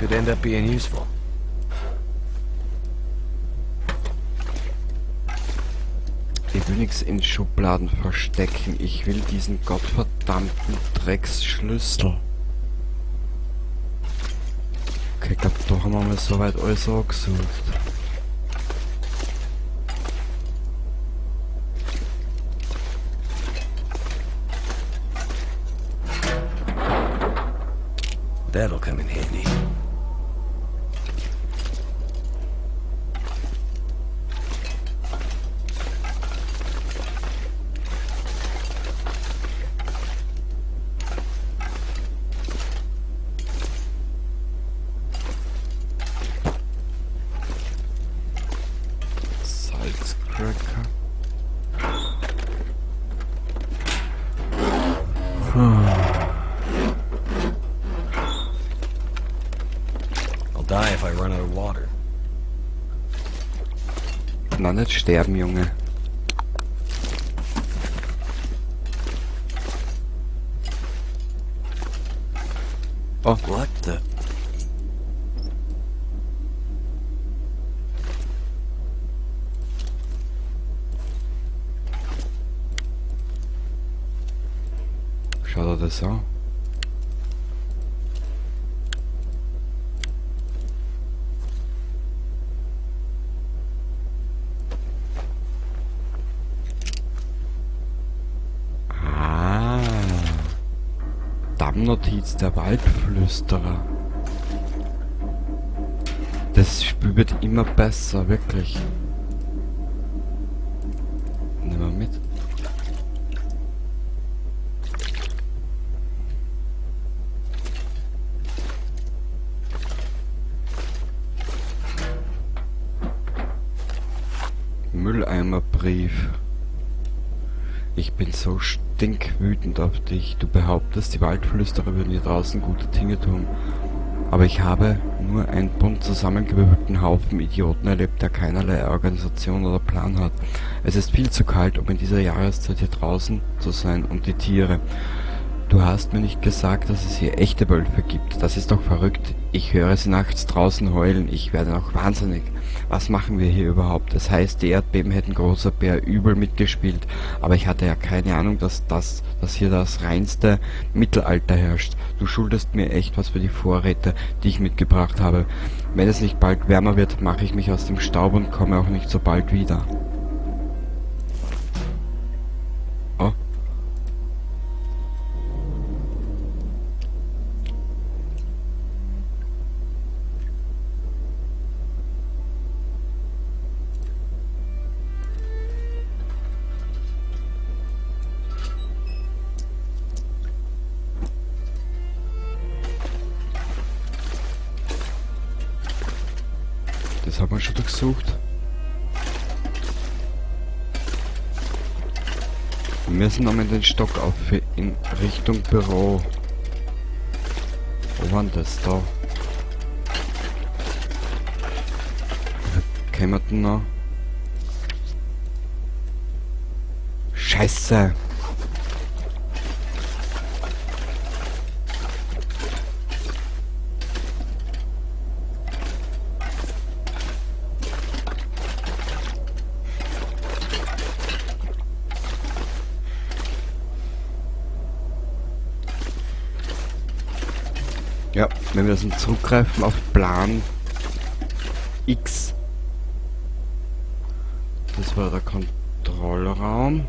Could end up being useful. Ich will nichts in Schubladen verstecken. Ich will diesen gottverdammten Drecksschlüssel. Okay, ich glaube, da haben wir mal soweit alles angesucht. That'll come in handy. Salzcracker. I'll die if I run out of water. Na, nicht sterben, Junge. Oh, What the... schau dir das an. Ah. Stammnotiz der Waldflüsterer. Das Spiel wird immer besser, wirklich. Nehmen wir mit. Mülleimerbrief. Ich bin so stinkwütend auf dich. Du behauptest, die Waldflüsterer würden hier draußen gute Dinge tun. Aber ich habe nur einen bunt zusammengewürfelten Haufen Idioten erlebt, der keinerlei Organisation oder Plan hat. Es ist viel zu kalt, um in dieser Jahreszeit hier draußen zu sein, und die Tiere. Du hast mir nicht gesagt, dass es hier echte Wölfe gibt. Das ist doch verrückt. Ich höre sie nachts draußen heulen. Ich werde noch wahnsinnig. Was machen wir hier überhaupt? Das heißt, die Erdbeben hätten großer Bär übel mitgespielt. Aber ich hatte ja keine Ahnung, dass hier das reinste Mittelalter herrscht. Du schuldest mir echt was für die Vorräte, die ich mitgebracht habe. Wenn es nicht bald wärmer wird, mache ich mich aus dem Staub und komme auch nicht so bald wieder. Oh. Das hat man schon durchsucht. Wir müssen nochmal den Stock auf in Richtung Büro. Wo war denn das da? Kämen wir denn noch? Scheiße! Ja, wenn wir das zurückgreifen auf Plan X. Das war der Kontrollraum.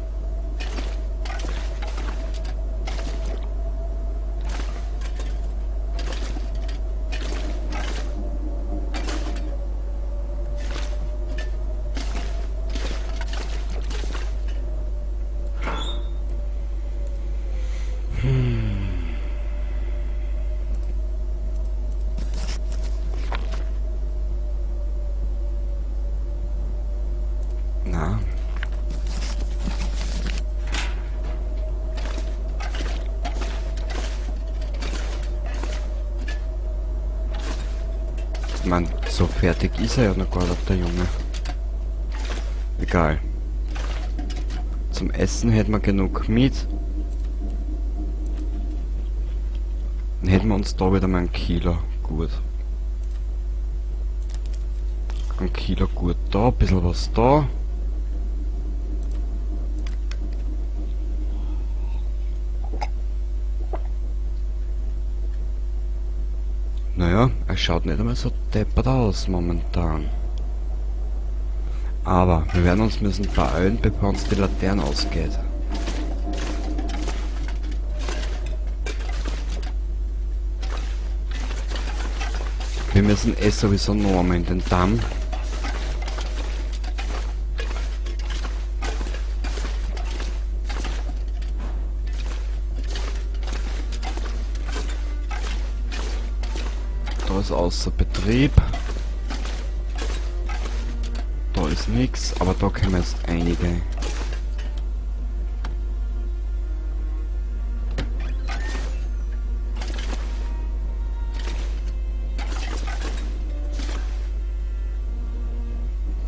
Na. Mann, so fertig ist er ja noch gar nicht, der Junge. Egal. Zum Essen hätten wir genug Meat. Dann hätten wir uns da wieder mal einen Kilo. Gut. Ein Kilo gut da, ein bisschen was da. Naja, er schaut nicht einmal so deppert aus momentan. Aber wir werden uns müssen beeilen, bevor uns die Laterne ausgeht. Wir müssen sowieso noch einmal in den Damm. Da ist außer Betrieb. Da ist nichts, aber da können wir jetzt einige.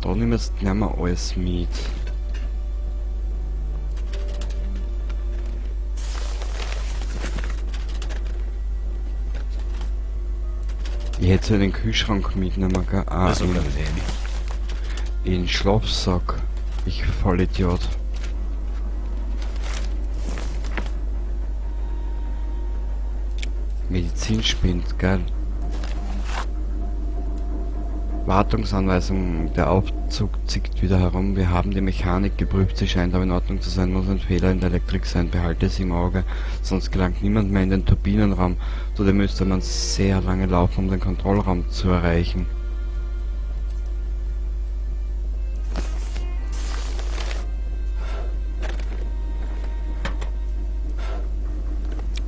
Da nehmen wir jetzt nicht mehr alles mit. Ich hätte so den Kühlschrank mitnehmen, gell? Ah, This will come in handy. in Schlafsack. Ich Vollidiot. Medizin spinnt, gell? Wartungsanweisung. Der Aufzug zickt wieder herum. Wir haben die Mechanik geprüft. Sie scheint aber in Ordnung zu sein. Muss ein Fehler in der Elektrik sein. Behalte es im Auge. Sonst gelangt niemand mehr in den Turbinenraum. Zudem müsste man sehr lange laufen, um den Kontrollraum zu erreichen.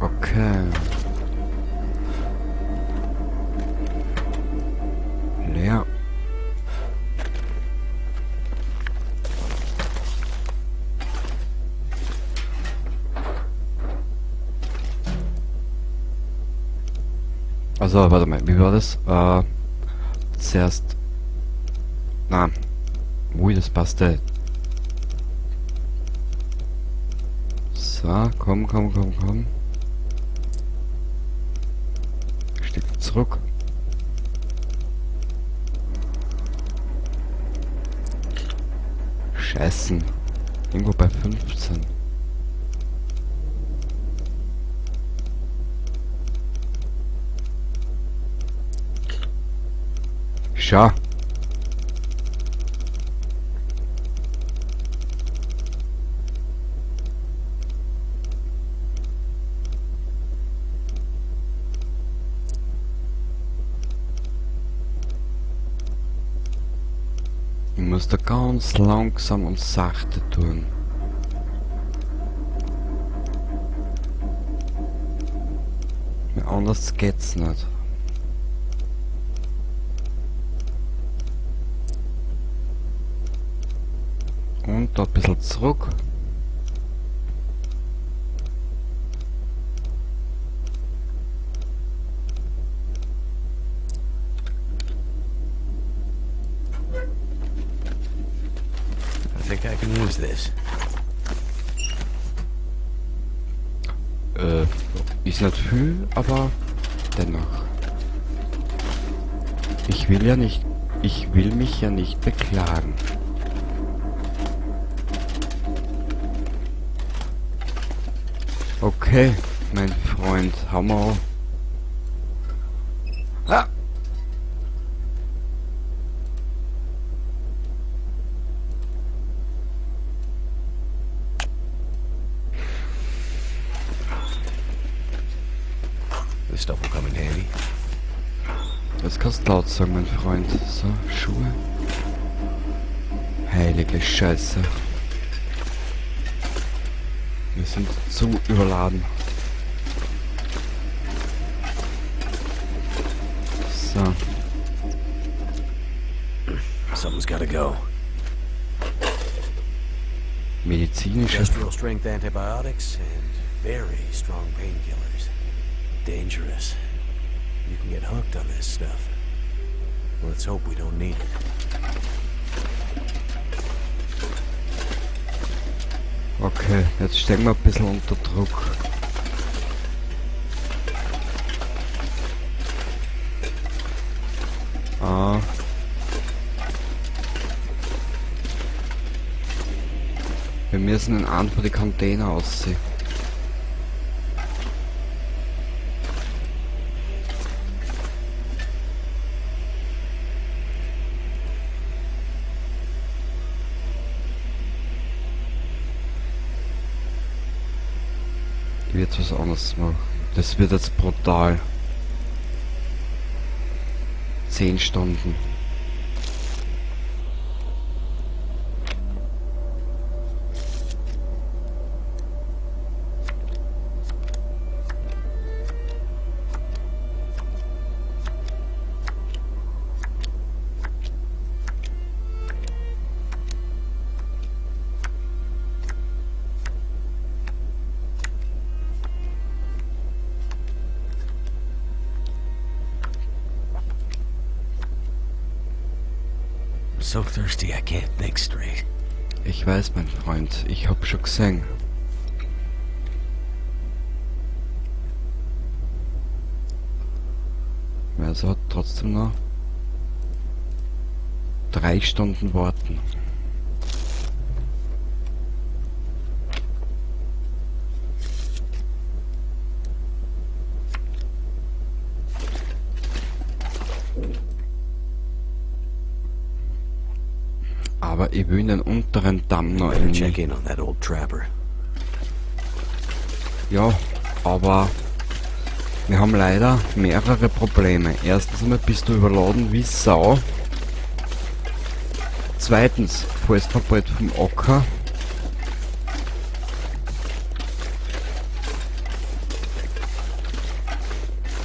Okay. Leer. Also, warte mal, wie war das? Zuerst... Na. Ui, das passte. So, komm. Stück zurück. Scheißen. Irgendwo bei 15. Schau. Ich muss da ganz langsam und sachte tun. Ja, anders geht's nicht. Und da ein bisschen zurück. I think I can use this. Ist nicht viel, aber dennoch. Ich will mich ja nicht beklagen. Okay, mein Freund, hau mal auf. Ah! This stuff will come in handy. Das kannst du laut sagen, mein Freund. So, Schuhe. Heilige Scheiße. Wir sind zu überladen. So. Something's gotta go. Medizinische... Industrial strength antibiotics and very strong painkillers. Dangerous. You can get hooked on this stuff. Let's hope we don't need it. Okay, jetzt stehen wir ein bisschen unter Druck. müssen in einen von die Container aussehen. Ich werde was anderes machen. Das wird jetzt brutal. 10 Stunden. So thirsty I can't think straight. Ich weiß, mein Freund, ich hab schon gesehen. Also hat trotzdem noch 3 Stunden warten. Aber ich will in den unteren Damm noch Better check irgendwie. in on that old trapper. Ja, aber wir haben leider mehrere Probleme. Erstens einmal bist du überladen wie Sau. Zweitens fällst du bald vom Acker.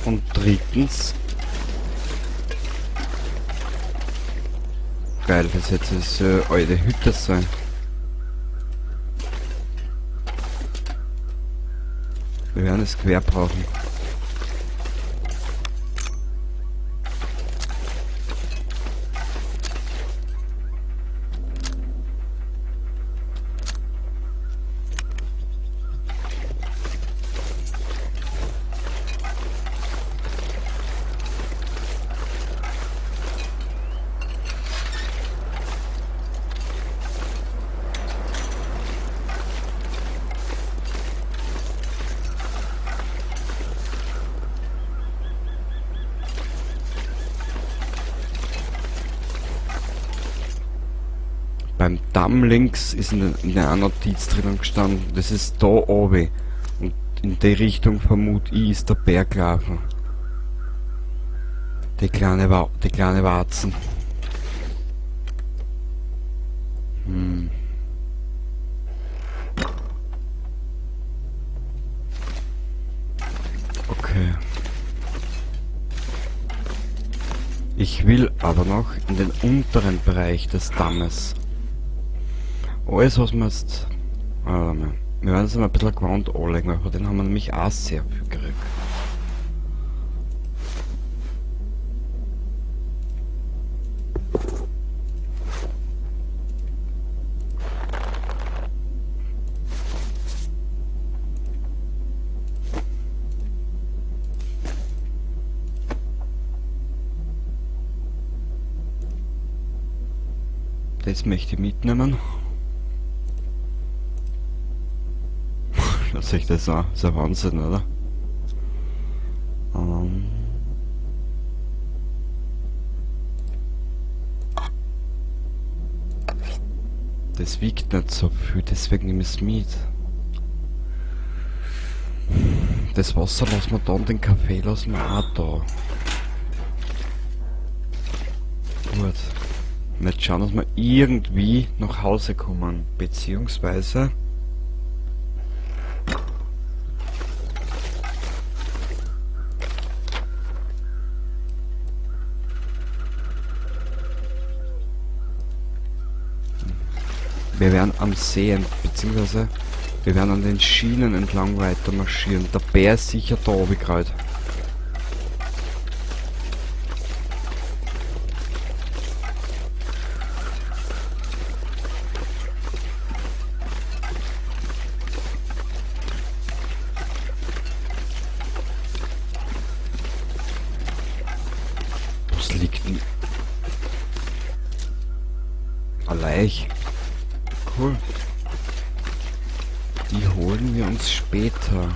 Und drittens... Geil, das jetzt ist alte Hütte sein. Wir werden das Gewehr brauchen. Beim Damm links ist in der Notiz drinnen gestanden, das ist da oben. Und in die Richtung vermute ich ist der Berg gelaufen. Die kleine Warzen. Okay. Ich will aber noch in den unteren Bereich des Dammes. Alles, was wir jetzt... wir werden es mal ein bisschen Ground anlegen, weil von denen haben wir nämlich auch sehr viel gekriegt. Das möchte ich mitnehmen. Das ist das auch. Das ist ein Wahnsinn, oder? Das wiegt nicht so viel, deswegen nehme ich es mit. Das Wasser lassen wir da und den Kaffee lassen wir auch da. Gut. Und jetzt schauen, dass wir irgendwie nach Hause kommen. Beziehungsweise... Wir werden am See, beziehungsweise wir werden an den Schienen entlang weiter marschieren. Der Bär ist sicher da oben gerade. Was liegt denn? Ein Laich. Cool. Die holen wir uns später.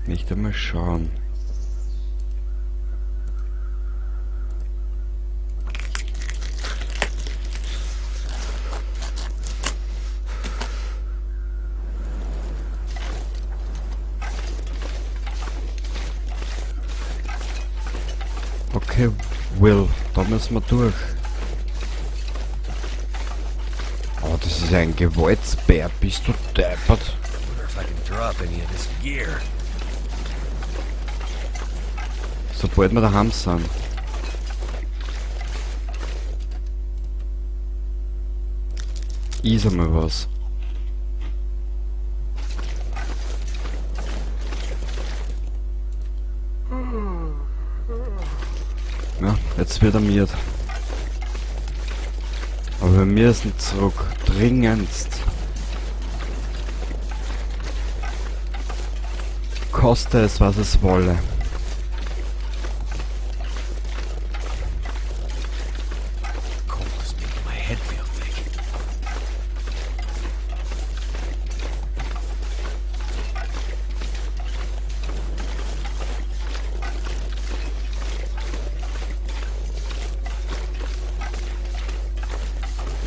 Nicht einmal schauen. Okay, Will, da müssen wir durch. Oh, das ist ein Gewaltsbär. Bist du deppert? Wonder if I can drop any of this gear. Sobald wir daheim sind. Is einmal was. Ja, jetzt wird er miert. Aber wir müssen zurück. Dringendst. Koste es, was es wolle. Cold is making my head feel thick.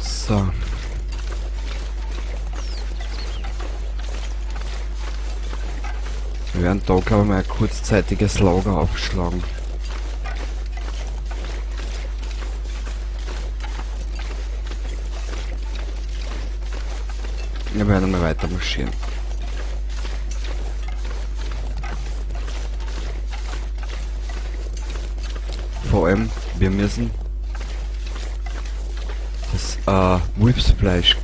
So. Wir werden da, glaube ich, mal ein kurzzeitiges Lager aufschlagen. Wir werden mal weiter marschieren. Vor allem, wir müssen das Wolfsfleisch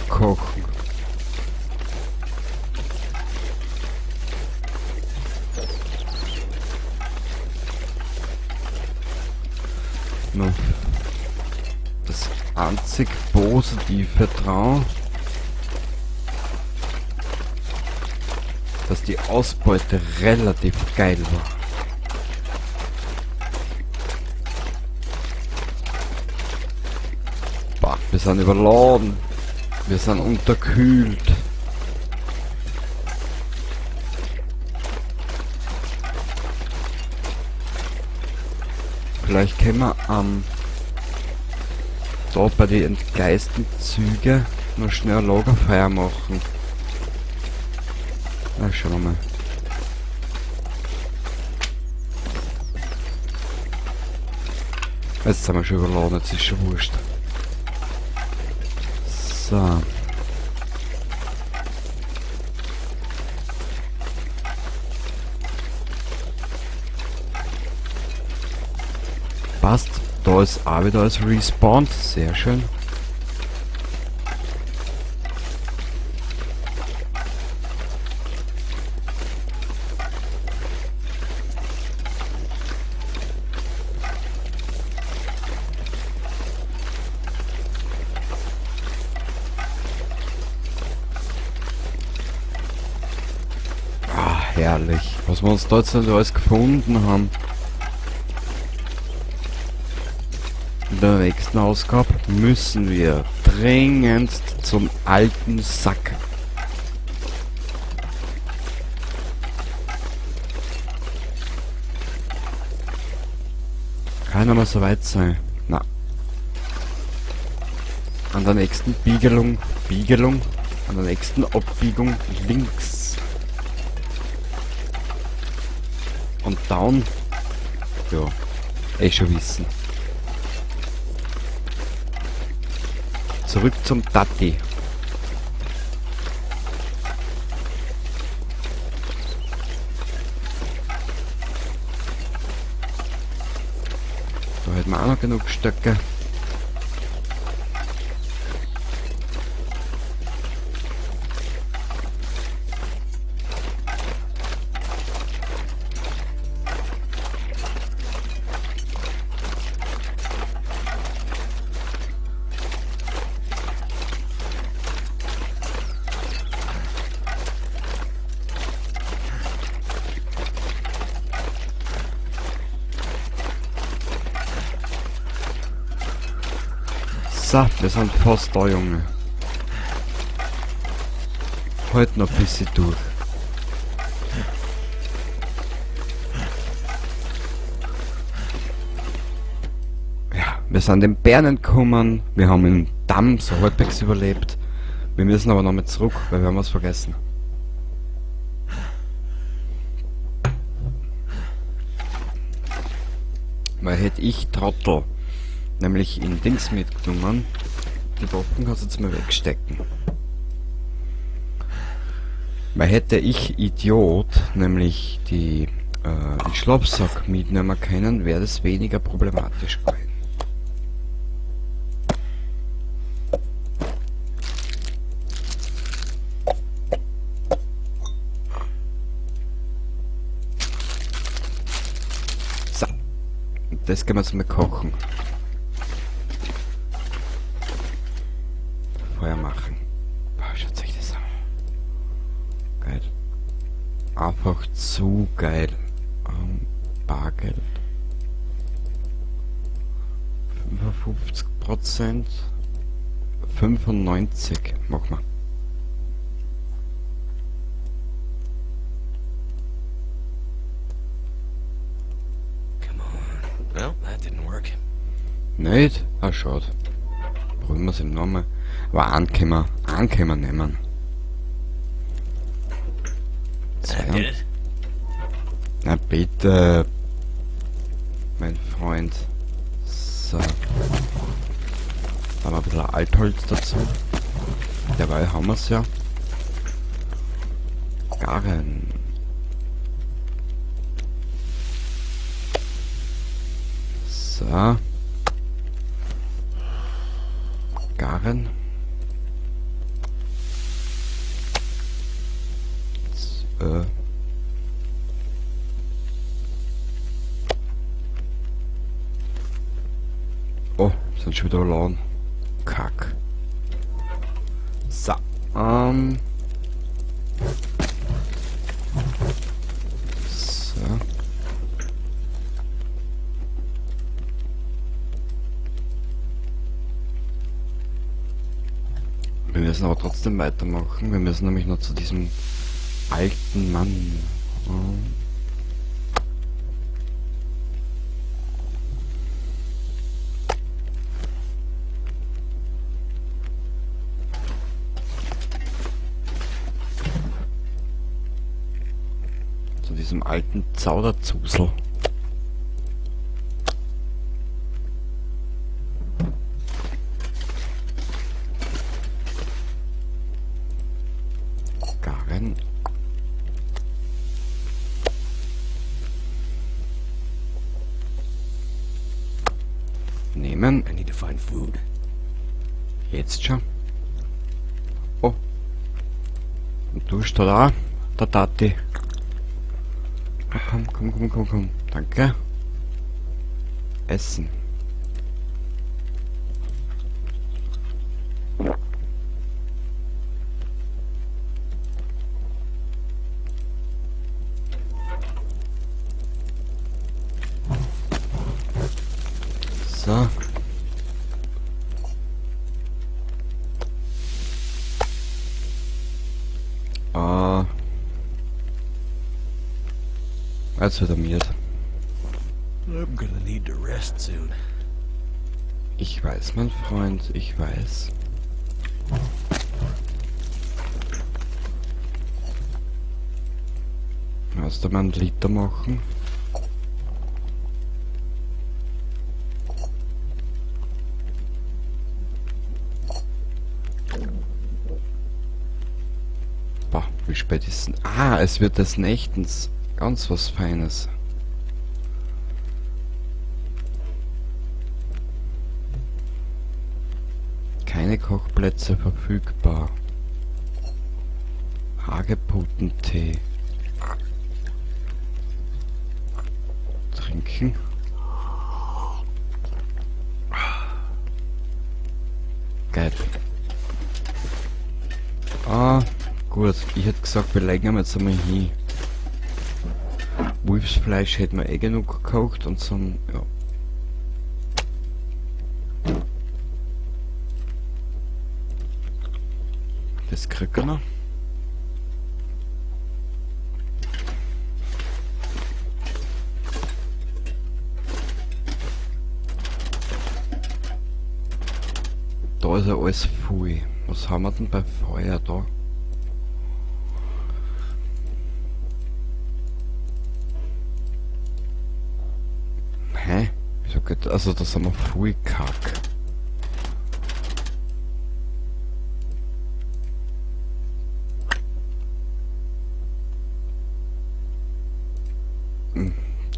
kochen. No. Das einzig Positive dran, dass die Ausbeute relativ geil war. Bah, wir sind überladen. Wir sind unterkühlt. Vielleicht können wir da bei den entgleisten Zügen noch schnell ein Lagerfeuer machen. Na, schauen wir mal. Jetzt sind wir schon überladen, jetzt ist schon wurscht. So. Passt. Da ist auch wieder als Respawn. Sehr schön. Ah, herrlich. Was wir uns da jetzt alles gefunden haben. In der nächsten Ausgabe müssen wir dringendst zum alten Sack. Kann noch mal so weit sein. Na. An der nächsten Biegelung, an der nächsten Abbiegung links. Und down. Ja, schon wissen. Zurück zum Tati. Da hätten wir auch noch genug Stöcke. So, wir sind fast da, Junge. Halt noch ein bisschen durch. Ja, wir sind den Bären entkommen. Wir haben den Damm so halbwegs überlebt. Wir müssen aber nochmal zurück, weil wir haben was vergessen. Weil hätte ich Trottel nämlich in Dings mitgenommen, die Waffen kannst du jetzt mal wegstecken. Weil hätte ich Idiot nämlich die den Schlafsack mitnehmen können, wäre das weniger problematisch gewesen. So, und das können wir jetzt mal kochen. Feuer machen. Boah, schaut sich das an. Geil. Einfach zu geil. Bargeld. 55%. 95. Mach mal. Come on. Well, that didn't work. Nicht? Ah, schade. Probieren wir es im Namen. Aber einen können wir nehmen. That did it? Na bitte, mein Freund. So. Dann ein bisschen Altholz dazu. Derweil haben wir es ja. Garen. So. Garen. Jetzt, oh, sind schon wieder verloren. Kack. So. So. Wir müssen aber trotzdem weitermachen. Wir müssen nämlich noch zu diesem alten Mann. Zu diesem alten Zauderzusel. Garen. Nehmen. I need to find food. Jetzt schon. Oh. Und du bist da, der Tati. Oh, komm. Danke. Essen. So. Jetzt wird er miert. I'm gonna need to rest soon. Ich weiß, mein Freund, ich weiß. Kannst du mal einen Liter machen? Boah, wie spät ist denn? Ah, es wird des Nächtens. Ganz was Feines. Keine Kochplätze verfügbar. Hagebuttentee. Trinken. Geil. Ah, gut. Ich hätte gesagt, wir legen jetzt einmal hin. Wolfsfleisch hätten wir eh genug gekocht und so, ja. Das kriegen wir. Da ist ja alles voll. Was haben wir denn bei Feuer da? Hä? Wieso geht... Also da sind wir voll kack.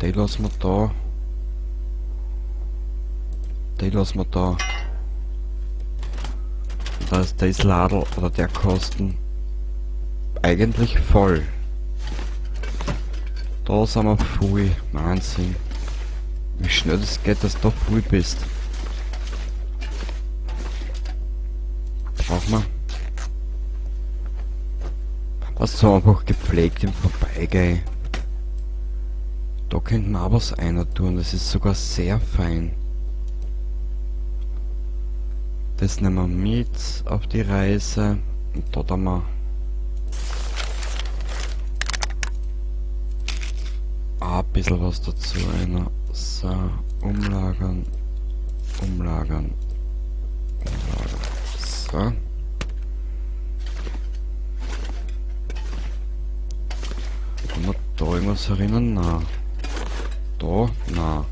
Die lassen wir da. Die lassen wir da. Da ist das Ladel oder der Kosten eigentlich voll. Da sind wir voll. Wahnsinn. Wie schnell das geht, dass du da voll bist. Brauchen wir. Was so einfach gepflegt im Vorbeigehen. Da könnten wir auch was einer tun. Das ist sogar sehr fein. Das nehmen wir mit auf die Reise. Und da tun wir auch ein bisschen was dazu. Einer. So, umlagern. Umlagern. Umlagern. So. Kann man da irgendwas erinnern? Nein. Da? Nein.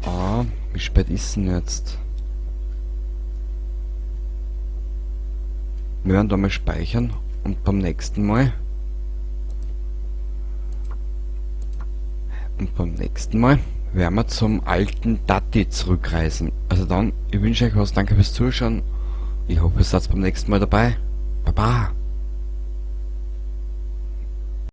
Ah, wie spät ist denn jetzt? Wir werden da mal speichern und beim nächsten Mal werden wir zum alten Dati zurückreisen. Also dann, ich wünsche euch was, danke fürs Zuschauen. Ich hoffe, ihr seid beim nächsten Mal dabei. Baba!